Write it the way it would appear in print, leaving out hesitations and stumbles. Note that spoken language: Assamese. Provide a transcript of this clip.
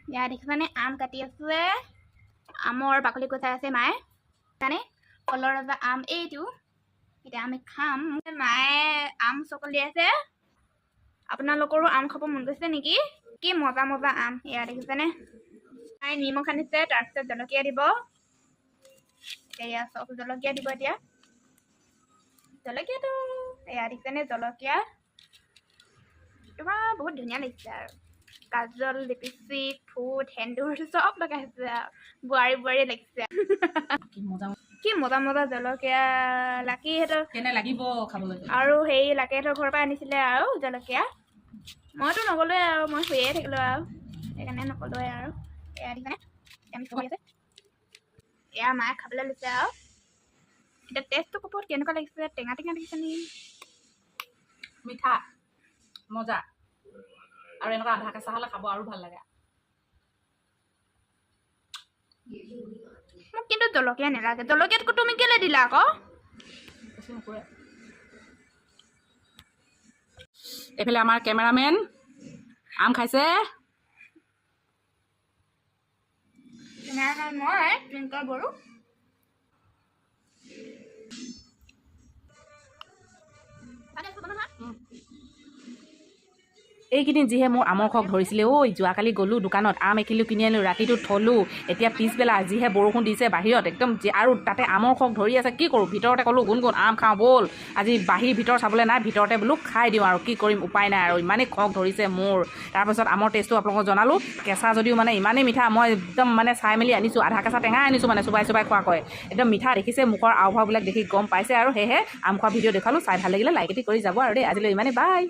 ইয়াত দেখিছানে আম কাটি আছে আমৰ বাকলি গুচাই আছে মায়ে জানে কলৰ ৰজা আম এইটো এতিয়া আমি খাম মায়ে আম চকলি আছে আপোনালোকৰো আম খাব মন গৈছে নেকি কি মজা মজা আম এয়া দেখিছেনে মায়ে নিমখ আনিছে তাৰপিছত জলকীয়া দিব এয়া চব জলকীয়া দিব এতিয়া জলকীয়াটো এয়া দেখিছেনে জলকীয়া তোমাৰ বহুত ধুনীয়া লাগিছে আৰু কাজল লিপষ্টিক ফুট সেন্দুৰ চব লগাইছে বোৱাৰী বোৱাৰী লাগিছে কি মজা মজা জলকীয়া লাকিহঁতৰ কেনে লাগিব খাবলৈ আৰু সেই লাকিহঁতৰ ঘৰৰ পৰা আনিছিলে আৰু জলকীয়া মইতো নগলোৱে আৰু মই শুয়ে থাকিলোঁ আৰু সেইকাৰণে নকলোৱে আৰু এয়া দেখিছেনে আমি চলি আছে এয়া মায়ে খাবলৈ লৈছে আৰু এতিয়া টেষ্টটো ক'ব কেনেকুৱা লাগিছে টেঙা টেঙা দেখিছে নেকি মিঠা মজা আৰু এনেকুৱা আধা কেঁচা হ'লে খাব আৰু ভাল লাগে মোক কিন্তু জলকীয়া নালাগে জলকীয়াতকৈ তুমি কেলে দিলা আকৌ এইফালে আমাৰ কেমেৰামেন আম খাইছে মই টুইংকল বড়ো এইকেইদিন যিহে মোৰ আমৰ খক ধৰিছিলে ঐ যোৱাকালি গ'লোঁ দোকানত আম একিলো কিনি আনিলোঁ ৰাতিটো থলোঁ এতিয়া পিছবেলা যিহে বৰষুণ দিছে বাহিৰত একদম আৰু তাতে আমৰ খক ধৰি আছে কি কৰোঁ ভিতৰতে ক'লোঁ গুণ আম খাওঁ ব'ল আজি বাহিৰ ভিতৰ চাবলৈ নাই ভিতৰতে বোলো খাই দিওঁ আৰু কি কৰিম উপায় নাই আৰু ইমানেই খক ধৰিছে মোৰ তাৰপাছত আমৰ টেষ্টটো আপোনালোকক জনালোঁ কেঁচা যদিও মানে ইমানেই মিঠা মই একদম মানে চাই মেলি আনিছোঁ আধা কেঁচা টেঙা আনিছোঁ মানে চুবাই চুবাই খোৱাকৈ একদম মিঠা দেখিছে মুখৰ আওভাওবিলাক দেখি গম পাইছে আৰু সেয়েহে আম খোৱা ভিডিঅ' দেখালোঁ চাই ভাল লাগিলে লাইক এটি কৰি যাব আৰু দেই আজিলৈ ইমানেই বাই